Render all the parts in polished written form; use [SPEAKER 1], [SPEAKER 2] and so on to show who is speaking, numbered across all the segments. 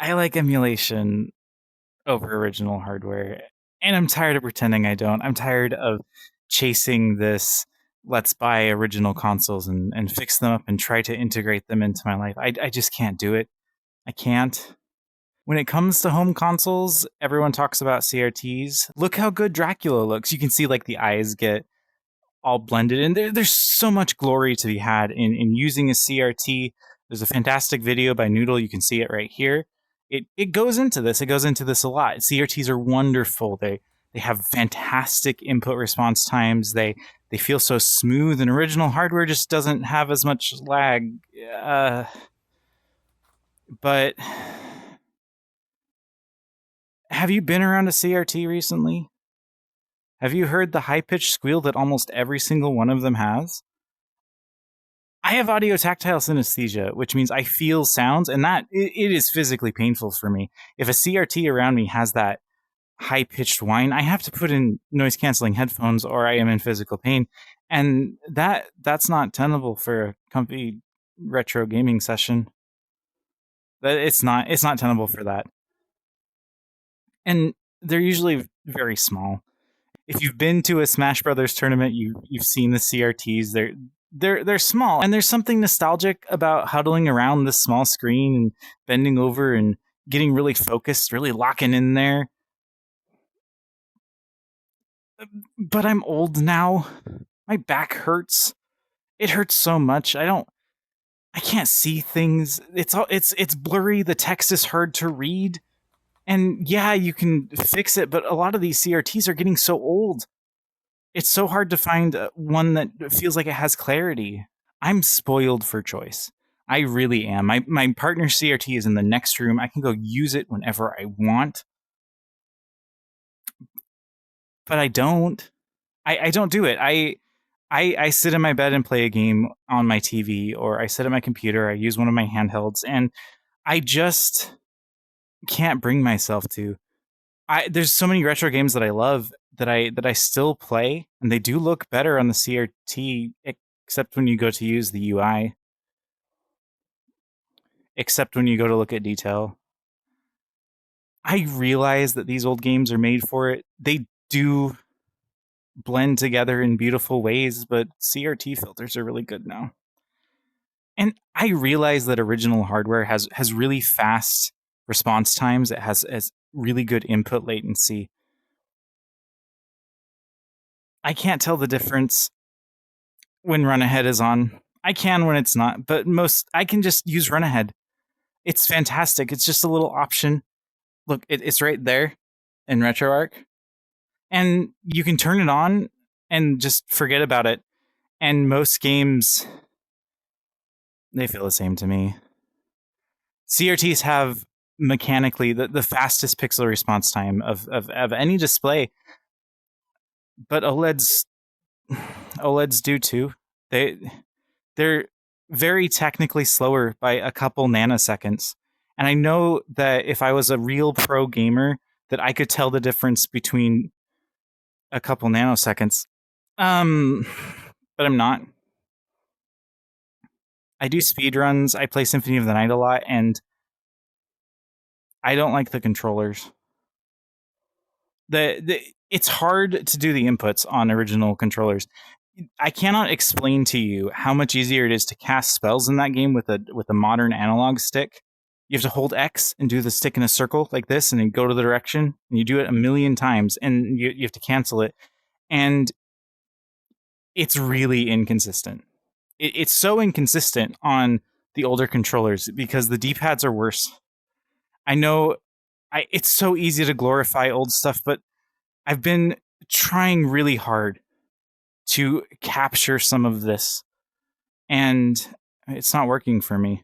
[SPEAKER 1] I like emulation over original hardware, and I'm tired of pretending I don't. I'm tired of chasing this. Let's buy original consoles and fix them up and try to integrate them into my life. I just can't do it. I can't. When it comes to home consoles, everyone talks about CRTs. Look how good Dracula looks. You can see like the eyes get all blended, and there's so much glory to be had in using a CRT. There's a fantastic video by Noodle. You can see it right here. It goes into this. It goes into this a lot. CRTs are wonderful. They have fantastic input response times. They feel so smooth, and original hardware just doesn't have as much lag. But have you been around a CRT recently? Have you heard the high-pitched squeal that almost every single one of them has? I have audio-tactile synesthesia, which means I feel sounds, and that it is physically painful for me. If a CRT around me has that high-pitched whine, I have to put in noise-canceling headphones or I am in physical pain, and that's not tenable for a comfy retro gaming session. It's not tenable for that. And they're usually very small. If you've been to a Smash Brothers tournament, you've seen the CRTs. They're small, and there's something nostalgic about huddling around this small screen and bending over and getting really focused, really locking in there. But I'm old now. My back hurts. It hurts so much. I can't see things. It's blurry. The text is hard to read. And yeah, you can fix it, but a lot of these CRTs are getting so old. It's so hard to find one that feels like it has clarity. I'm spoiled for choice. I really am. My partner's CRT is in the next room. I can go use it whenever I want. But I don't. I don't do it. I sit in my bed and play a game on my TV, or I sit at my computer, I use one of my handhelds, and I just can't bring myself to. There's so many retro games that I love that I still play, and they do look better on the CRT, except when you go to use the UI, except when you go to look at detail. I realize that these old games are made for it. They do blend together in beautiful ways, but CRT filters are really good now. And I realize that original hardware has really fast response times. It has really good input latency. I can't tell the difference when run ahead is on. I can when it's not, but I can just use run ahead. It's fantastic. It's just a little option. Look, it's right there in RetroArch, and you can turn it on and just forget about it. And most games, they feel the same to me. CRTs have mechanically the fastest pixel response time of any display, but OLEDs do too. They're very technically slower by a couple nanoseconds. And I know that if I was a real pro gamer, that I could tell the difference between a couple nanoseconds. But I'm not. I do speedruns. I play Symphony of the Night a lot, and I don't like the controllers. It's hard to do the inputs on original controllers. I cannot explain to you how much easier it is to cast spells in that game with a modern analog stick. You have to hold X and do the stick in a circle like this, and then go to the direction, and you do it a million times, and you have to cancel it. And it's really inconsistent. It's so inconsistent on the older controllers because the D-pads are worse. I know it's so easy to glorify old stuff, but I've been trying really hard to capture some of this, and it's not working for me.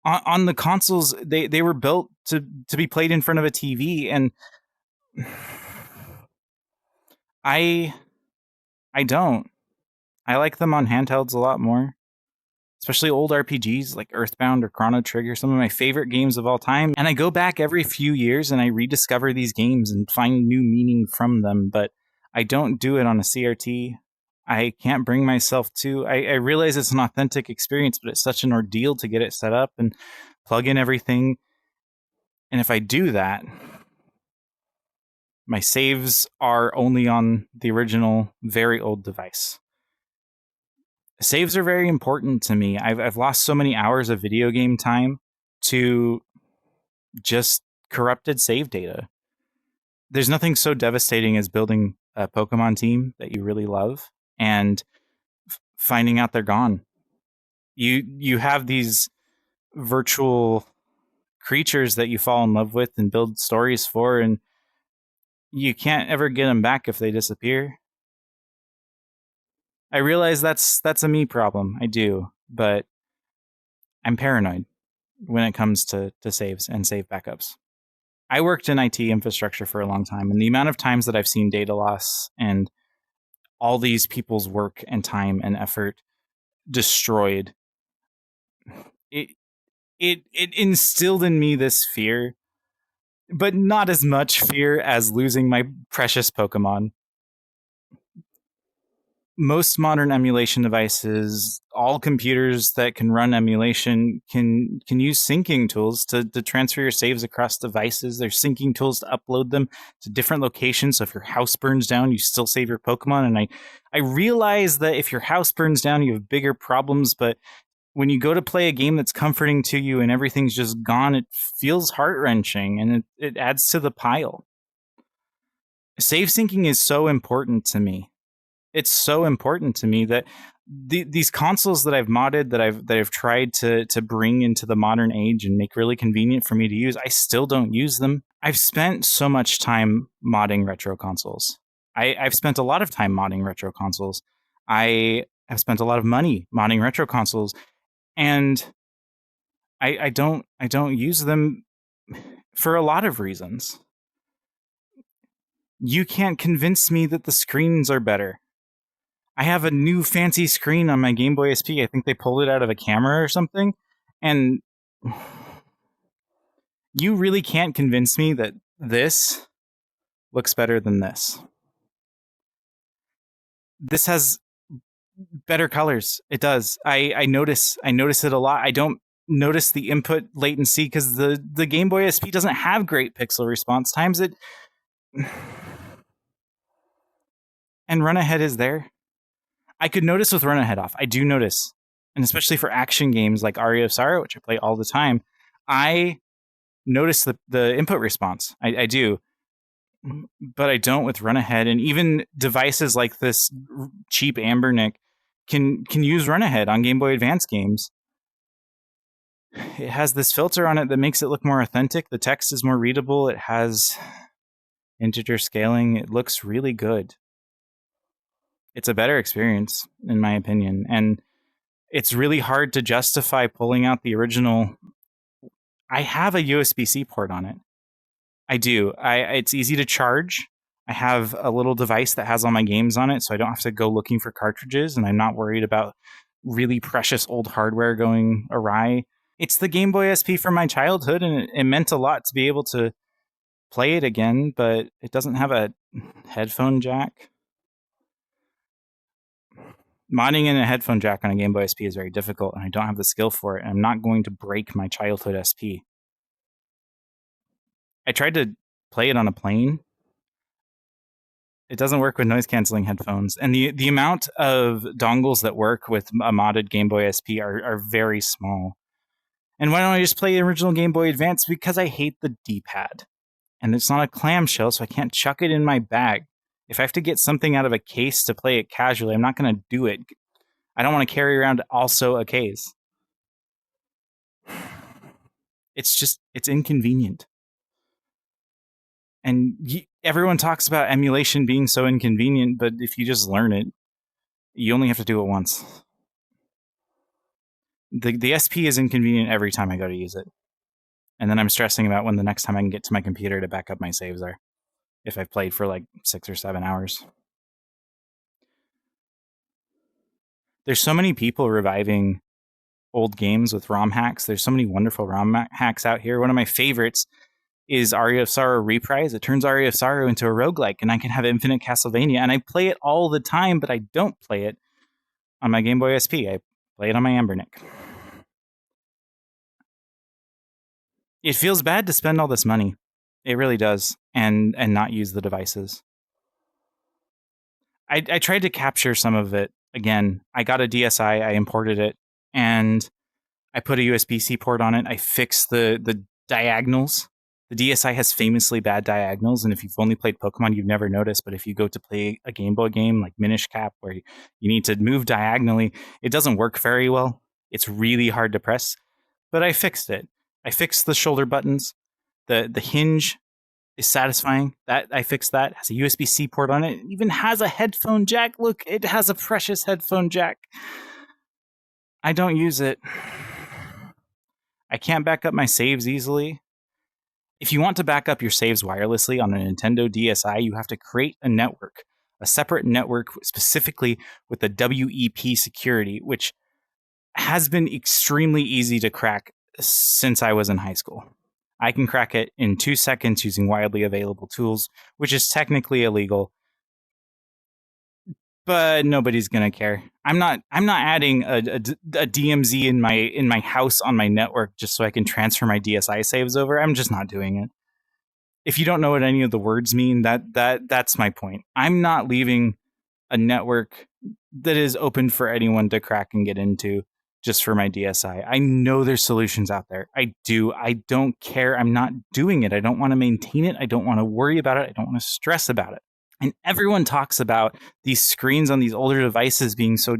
[SPEAKER 1] On the consoles, they were built to be played in front of a TV, and I don't. I like them on handhelds a lot more, especially old RPGs like Earthbound or Chrono Trigger, some of my favorite games of all time. And I go back every few years and I rediscover these games and find new meaning from them, but I don't do it on a CRT. I can't bring myself to. I realize it's an authentic experience, but it's such an ordeal to get it set up and plug in everything. And if I do that, my saves are only on the original, very old device. Saves are very important to me. I've lost so many hours of video game time to just corrupted save data. There's nothing so devastating as building a Pokemon team that you really love and finding out they're gone. You have these virtual creatures that you fall in love with and build stories for, and you can't ever get them back if they disappear. I realize that's a me problem. I do, but I'm paranoid when it comes to saves and save backups. I worked in IT infrastructure for a long time, and the amount of times that I've seen data loss and all these people's work and time and effort destroyed, it it instilled in me this fear, but not as much fear as losing my precious Pokemon. Most modern emulation devices, all computers that can run emulation can use syncing tools to transfer your saves across devices. There's syncing tools to upload them to different locations. So if your house burns down, you still save your Pokemon. And I realize that if your house burns down, you have bigger problems. But when you go to play a game that's comforting to you and everything's just gone, it feels heart-wrenching, and it adds to the pile. Save syncing is so important to me. It's so important to me that these consoles that I've modded, that I've tried to bring into the modern age and make really convenient for me to use, I still don't use them. I've spent so much time modding retro consoles. I've spent a lot of time modding retro consoles. I have spent a lot of money modding retro consoles, and I don't use them for a lot of reasons. You can't convince me that the screens are better. I have a new fancy screen on my Game Boy SP. I think they pulled it out of a camera or something. And you really can't convince me that this looks better than this. This has better colors. It does. I notice it a lot. I don't notice the input latency because the Game Boy SP doesn't have great pixel response times. And Run Ahead is there. I could notice with Run Ahead off. I do notice. And especially for action games like Aria of Sorrow, which I play all the time, I notice the input response. I do. But I don't with Run Ahead. And even devices like this cheap Ambernick can use Run Ahead on Game Boy Advance games. It has this filter on it that makes it look more authentic. The text is more readable. It has integer scaling. It looks really good. It's a better experience, in my opinion. And it's really hard to justify pulling out the original. I have a USB-C port on it. I do. It's easy to charge. I have a little device that has all my games on it, so I don't have to go looking for cartridges, and I'm not worried about really precious old hardware going awry. It's the Game Boy SP from my childhood, and it meant a lot to be able to play it again, but it doesn't have a headphone jack. Modding in a headphone jack on a Game Boy SP is very difficult, and I don't have the skill for it, and I'm not going to break my childhood SP. I tried to play it on a plane. It doesn't work with noise-canceling headphones, and the amount of dongles that work with a modded Game Boy SP are very small. And why don't I just play the original Game Boy Advance? Because I hate the D-pad. And it's not a clamshell, so I can't chuck it in my bag. If I have to get something out of a case to play it casually, I'm not going to do it. I don't want to carry around also a case. It's inconvenient. And everyone talks about emulation being so inconvenient, but if you just learn it, you only have to do it once. The SP is inconvenient every time I go to use it. And then I'm stressing about when the next time I can get to my computer to back up my saves are, if I've played for like 6 or 7 hours. There's so many people reviving old games with ROM hacks. There's so many wonderful ROM hacks out here. One of my favorites is Aria of Sorrow Reprise. It turns Aria of Sorrow into a roguelike, and I can have Infinite Castlevania, and I play it all the time, but I don't play it on my Game Boy SP. I play it on my Ambernick. It feels bad to spend all this money. It really does, and not use the devices. I tried to capture some of it. Again, I got a DSi, I imported it, and I put a USB-C port on it. I fixed the diagonals. The DSi has famously bad diagonals, and if you've only played Pokemon, you've never noticed, but if you go to play a Game Boy game like Minish Cap, where you need to move diagonally, it doesn't work very well. It's really hard to press, but I fixed it. I fixed the shoulder buttons. The hinge is satisfying. That I fixed that. It has a USB-C port on it. It even has a headphone jack. Look, it has a precious headphone jack. I don't use it. I can't back up my saves easily. If you want to back up your saves wirelessly on a Nintendo DSi, you have to create a network, a separate network specifically with the WEP security, which has been extremely easy to crack since I was in high school. I can crack it in 2 seconds using widely available tools, which is technically illegal, but nobody's gonna care. I'm not adding a DMZ in my house on my network just so I can transfer my DSi saves over. I'm just not doing it. If you don't know what any of the words mean, that's my point. I'm not leaving a network that is open for anyone to crack and get into just for my DSi. I know there's solutions out there. I do. I don't care. I'm not doing it. I don't want to maintain it. I don't want to worry about it. I don't want to stress about it. And everyone talks about these screens on these older devices being so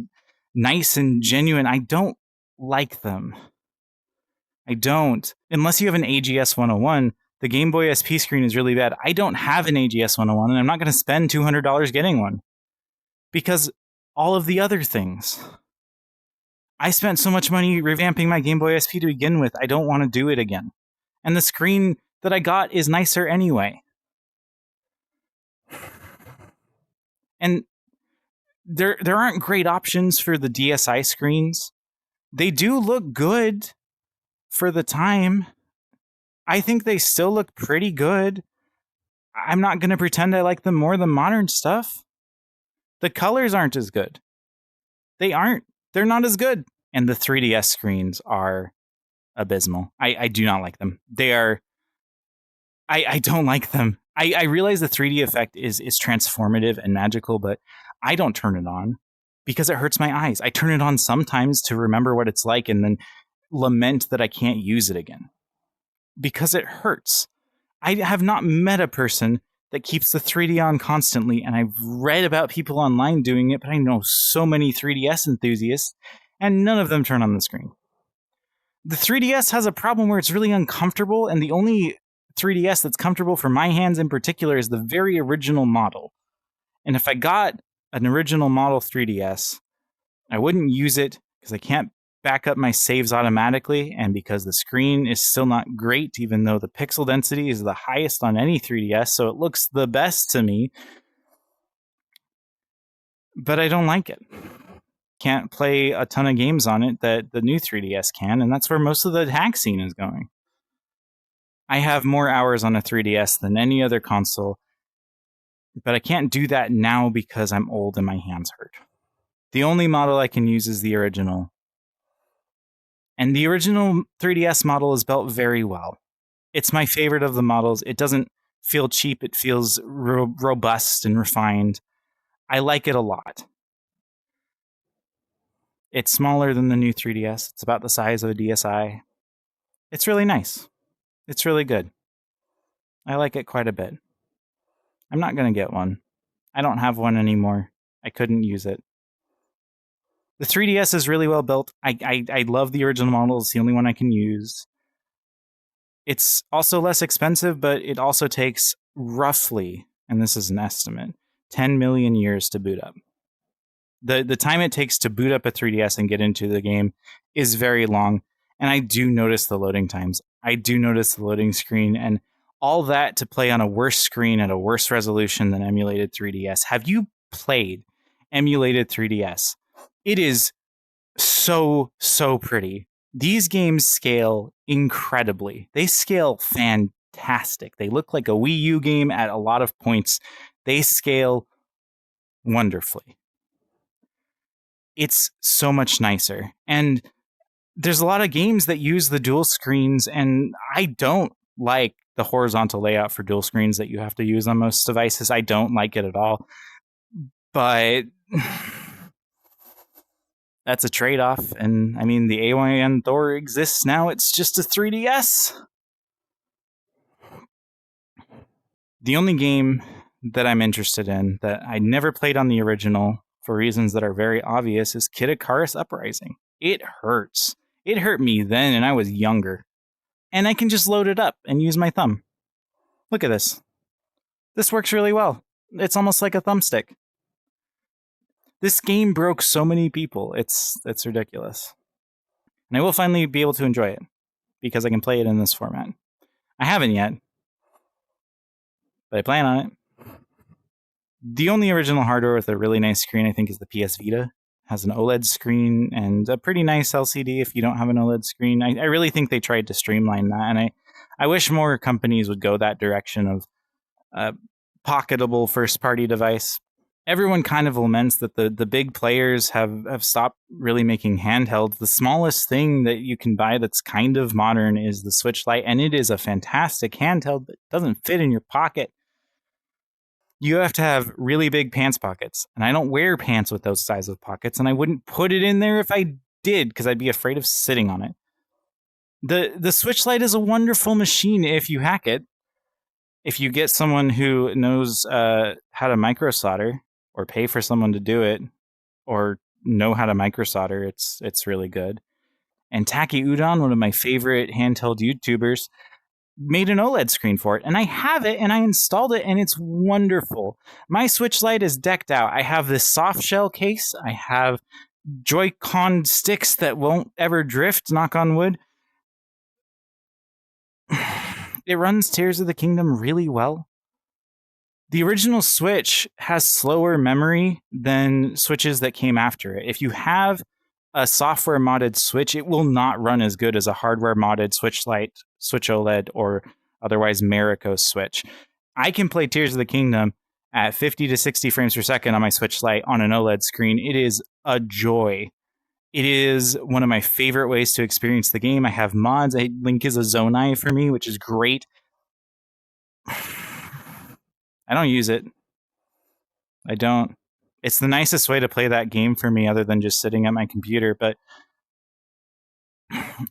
[SPEAKER 1] nice and genuine. I don't like them. I don't. Unless you have an AGS 101, the Game Boy SP screen is really bad. I don't have an AGS 101, and I'm not going to spend $200 getting one. Because all of the other things. I spent so much money revamping my Game Boy SP to begin with, I don't want to do it again. And the screen that I got is nicer anyway. And there aren't great options for the DSi screens. They do look good for the time. I think they still look pretty good. I'm not going to pretend I like them more than modern stuff. The colors aren't as good. They aren't. They're not as good. And the 3DS screens are abysmal. I do not like them. They are... I don't like them. I realize the 3D effect is transformative and magical, but I don't turn it on because it hurts my eyes. I turn it on sometimes to remember what it's like and then lament that I can't use it again because it hurts. I have not met a person that keeps the 3D on constantly, and I've read about people online doing it, but I know so many 3DS enthusiasts, and none of them turn on the screen. The 3DS has a problem where it's really uncomfortable, and the only 3DS that's comfortable for my hands in particular is the very original model. And if I got an original model 3DS, I wouldn't use it because I can't back up my saves automatically, and because the screen is still not great, even though the pixel density is the highest on any 3DS, so it looks the best to me. But I don't like it. Can't play a ton of games on it that the new 3DS can, and that's where most of the hack scene is going. I have more hours on a 3DS than any other console, but I can't do that now because I'm old and my hands hurt. The only model I can use is the original. And the original 3DS model is built very well. It's my favorite of the models. It doesn't feel cheap. It feels robust and refined. I like it a lot. It's smaller than the new 3DS. It's about the size of a DSi. It's really nice. It's really good. I like it quite a bit. I'm not going to get one. I don't have one anymore. I couldn't use it. The 3DS is really well built. I love the original model. It's the only one I can use. It's also less expensive, but it also takes roughly, and this is an estimate, 10 million years to boot up. The time it takes to boot up a 3DS and get into the game is very long, and I do notice the loading times. I do notice the loading screen, and all that to play on a worse screen at a worse resolution than emulated 3DS. Have you played emulated 3DS? It is so pretty. These games scale incredibly. They scale fantastically. fantastic. They look like a Wii U game at a lot of points. They scale wonderfully. It's so much nicer. And there's a lot of games that use the dual screens, and I don't like the horizontal layout for dual screens that you have to use on most devices. I don't like it at all. But that's a trade-off. And I mean, the AYN Thor exists now. It's just a 3DS. The only game that I'm interested in that I never played on the original for reasons that are very obvious is Kid Icarus Uprising. It hurts. It hurt me then, and I was younger. And I can just load it up and use my thumb. Look at this. This works really well. It's almost like a thumbstick. This game broke so many people. It's ridiculous. And I will finally be able to enjoy it because I can play it in this format. I haven't yet, but I plan on it. The only original hardware with a really nice screen, I think, is the PS Vita. It has an OLED screen and a pretty nice LCD if you don't have an OLED screen. I really think they tried to streamline that, and I wish more companies would go that direction of pocketable first-party device. Everyone kind of laments that the big players have stopped really making handhelds. The smallest thing that you can buy that's kind of modern is the Switch Lite, and it is a fantastic handheld, but it doesn't fit in your pocket. You have to have really big pants pockets, and I don't wear pants with those size of pockets, and I wouldn't put it in there if I did because I'd be afraid of sitting on it. The Switch Lite is a wonderful machine if you hack it. If you get someone who knows how to micro solder, or pay for someone to do it, or know how to micro solder, it's really good. And Taki Udon, one of my favorite handheld YouTubers, made an OLED screen for it, and I have it, and I installed it, and it's wonderful. My Switch Lite is decked out. I have this soft shell case. I have Joy-Con sticks that won't ever drift, knock on wood. It runs Tears of the Kingdom really well. The original Switch has slower memory than Switches that came after it. If you have a software modded Switch, it will not run as good as a hardware modded Switch Lite, Switch OLED, or otherwise Marico Switch. I can play Tears of the Kingdom at 50 to 60 frames per second on my Switch Lite on an OLED screen. It is a joy. It is one of my favorite ways to experience the game. I have mods. Link is a Zonai for me, which is great. I don't use it. I don't. It's the nicest way to play that game for me other than just sitting at my computer, but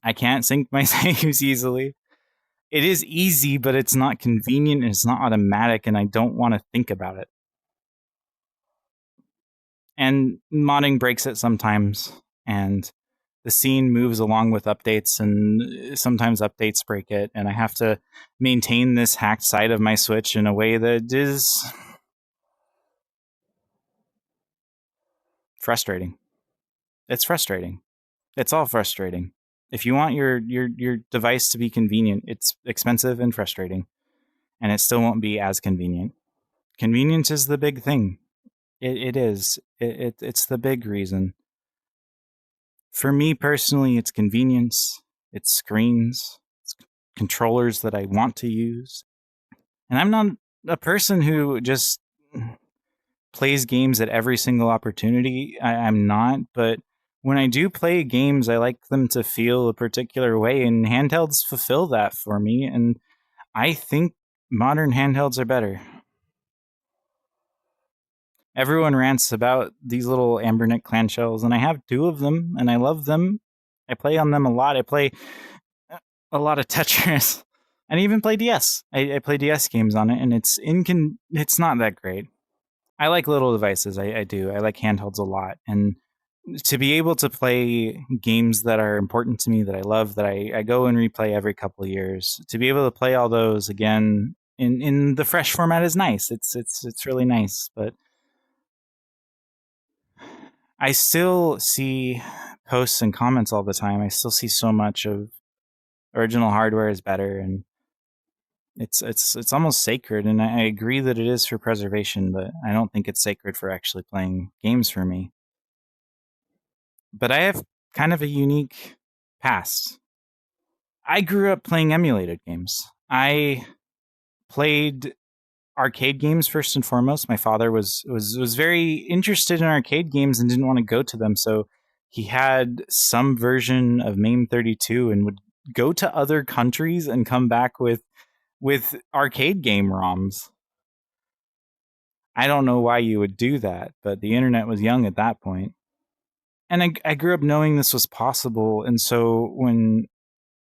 [SPEAKER 1] I can't sync my saves easily. It is easy, but it's not convenient, and it's not automatic, and I don't want to think about it. And modding breaks it sometimes, and the scene moves along with updates, and sometimes updates break it, and I have to maintain this hacked side of my Switch in a way that is frustrating. It's frustrating. It's all frustrating. If you want your device to be convenient, it's expensive and frustrating, and it still won't be as convenient. Convenience is the big thing. It is. It's the big reason. For me personally, it's convenience, it's screens, it's controllers that I want to use. And I'm not a person who just plays games at every single opportunity. I'm not, but when I do play games, I like them to feel a particular way, and handhelds fulfill that for me, and I think modern handhelds are better. Everyone rants about these little Ambernick clamshells, and I have two of them, and I love them. I play on them a lot. I play a lot of Tetris, and I even play DS. I play DS games on it, and it's not that great. I like little devices. I do. I like handhelds a lot, and to be able to play games that are important to me, that I love, that I go and replay every couple of years, to be able to play all those again in the fresh format is nice. It's really nice, but I still see posts and comments all the time. I still see so much of original hardware is better, and it's almost sacred. And I agree that it is for preservation, but I don't think it's sacred for actually playing games for me. But I have kind of a unique past. I grew up playing emulated games. I played arcade games first and foremost. My father was very interested in arcade games and didn't want to go to them, so he had some version of MAME 32 and would go to other countries and come back with arcade game ROMs. I don't know why you would do that, but the internet was young at that point. And I grew up knowing this was possible, and so when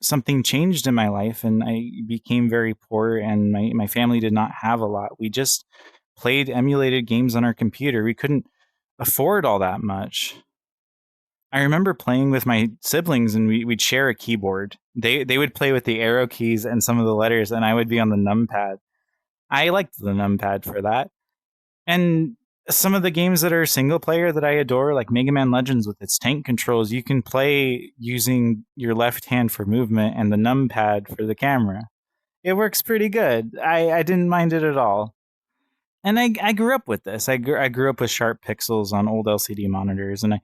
[SPEAKER 1] something changed in my life and I became very poor and my family did not have a lot, we just played emulated games on our computer. We couldn't afford all that much. I remember playing with my siblings and we'd share a keyboard. They would play with the arrow keys and some of the letters, and I would be on the numpad. I liked the numpad for that. And some of the games that are single player that I adore, like Mega Man Legends with its tank controls, you can play using your left hand for movement and the numpad for the camera. It works pretty good. I didn't mind it at all. And I grew up with this. I grew up with sharp pixels on old LCD monitors, and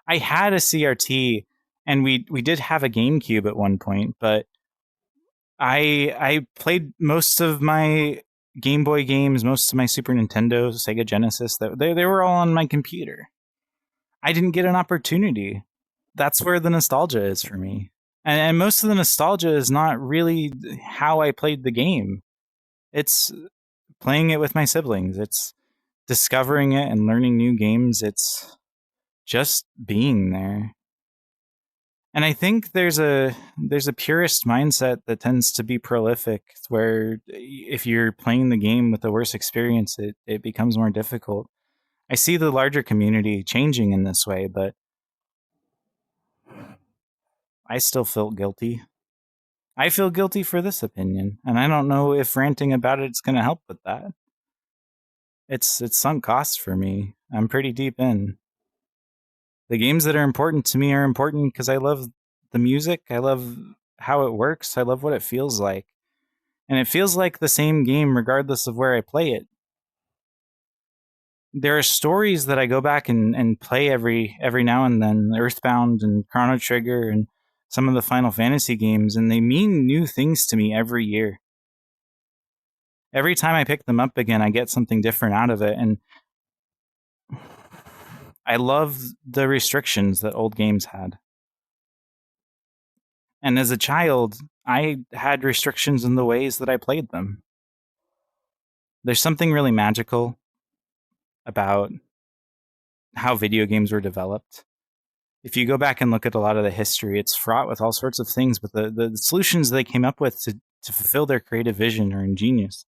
[SPEAKER 1] I had a CRT, and we did have a GameCube at one point, but I played most of my Game Boy games, most of my Super Nintendo, Sega Genesis, they were all on my computer. I didn't get an opportunity. That's where the nostalgia is for me. And most of the nostalgia is not really how I played the game. It's playing it with my siblings. It's discovering it and learning new games. It's just being there. And I think there's a purist mindset that tends to be prolific, where if you're playing the game with the worst experience, it becomes more difficult. I see the larger community changing in this way, but I still feel guilty. I feel guilty for this opinion, and I don't know if ranting about it's going to help with that. It's sunk cost for me. I'm pretty deep in. The games that are important to me are important because I love the music. I love how it works. I love what it feels like. And it feels like the same game regardless of where I play it. There are stories that I go back and play every now and then, Earthbound and Chrono Trigger and some of the Final Fantasy games, and they mean new things to me every year. Every time I pick them up again, I get something different out of it, and I love the restrictions that old games had. And as a child, I had restrictions in the ways that I played them. There's something really magical about how video games were developed. If you go back and look at a lot of the history, it's fraught with all sorts of things, but the solutions they came up with to fulfill their creative vision are ingenious.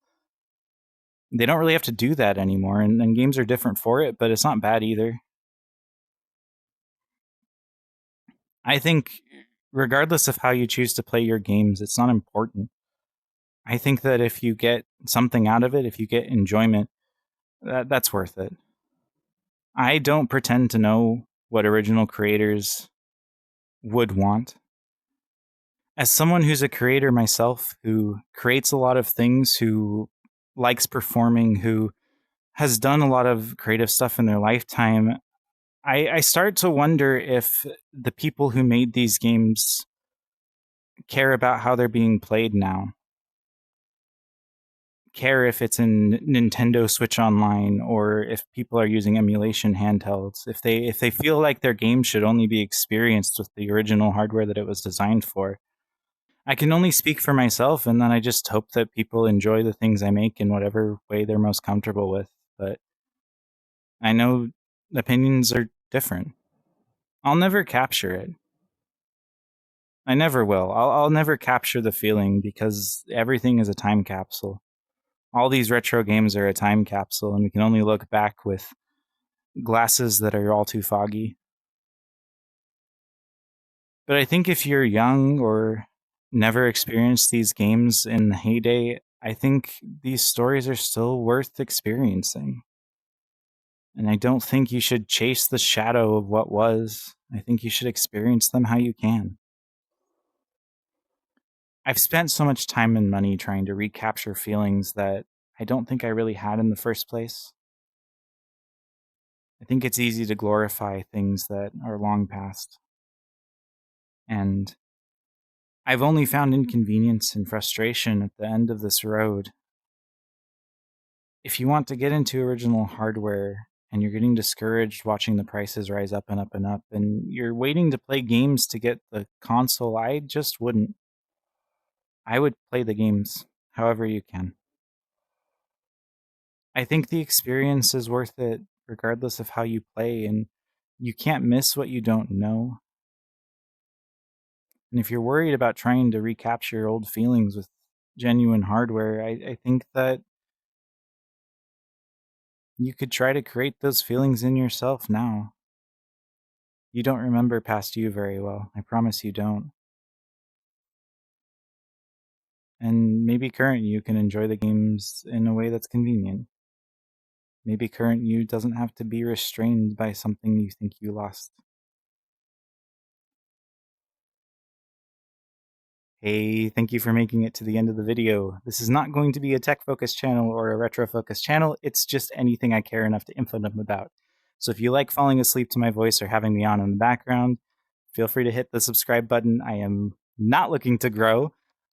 [SPEAKER 1] They don't really have to do that anymore, and games are different for it, but it's not bad either. I think regardless of how you choose to play your games, it's not important. I think that if you get something out of it, if you get enjoyment, that's worth it. I don't pretend to know what original creators would want. As someone who's a creator myself, who creates a lot of things, who likes performing, who has done a lot of creative stuff in their lifetime, I start to wonder if the people who made these games care about how they're being played now. Care if it's in Nintendo Switch Online or if people are using emulation handhelds. If they feel like their game should only be experienced with the original hardware that it was designed for. I can only speak for myself, and then I just hope that people enjoy the things I make in whatever way they're most comfortable with. But I know opinions are different. I'll never capture it. I never will. I'll never capture the feeling because everything is a time capsule. All these retro games are a time capsule, and we can only look back with glasses that are all too foggy. But I think if you're young or never experienced these games in the heyday, I think these stories are still worth experiencing. And I don't think you should chase the shadow of what was. I think you should experience them how you can. I've spent so much time and money trying to recapture feelings that I don't think I really had in the first place. I think it's easy to glorify things that are long past. And I've only found inconvenience and frustration at the end of this road. If you want to get into original hardware and you're getting discouraged watching the prices rise up and up and up, and you're waiting to play games to get the console, I just wouldn't. I would play the games however you can. I think the experience is worth it regardless of how you play, and you can't miss what you don't know. And if you're worried about trying to recapture old feelings with genuine hardware, I think that you could try to create those feelings in yourself now. You don't remember past you very well. I promise you don't. And maybe current you can enjoy the games in a way that's convenient. Maybe current you doesn't have to be restrained by something you think you lost. Hey, thank you for making it to the end of the video. This is not going to be a tech-focused channel or a retro-focused channel. It's just anything I care enough to info them about. So if you like falling asleep to my voice or having me on in the background, feel free to hit the subscribe button. I am not looking to grow,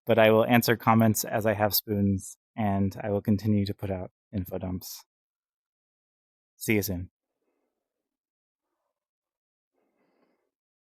[SPEAKER 1] but I will answer comments as I have spoons, and I will continue to put out info dumps. See you soon.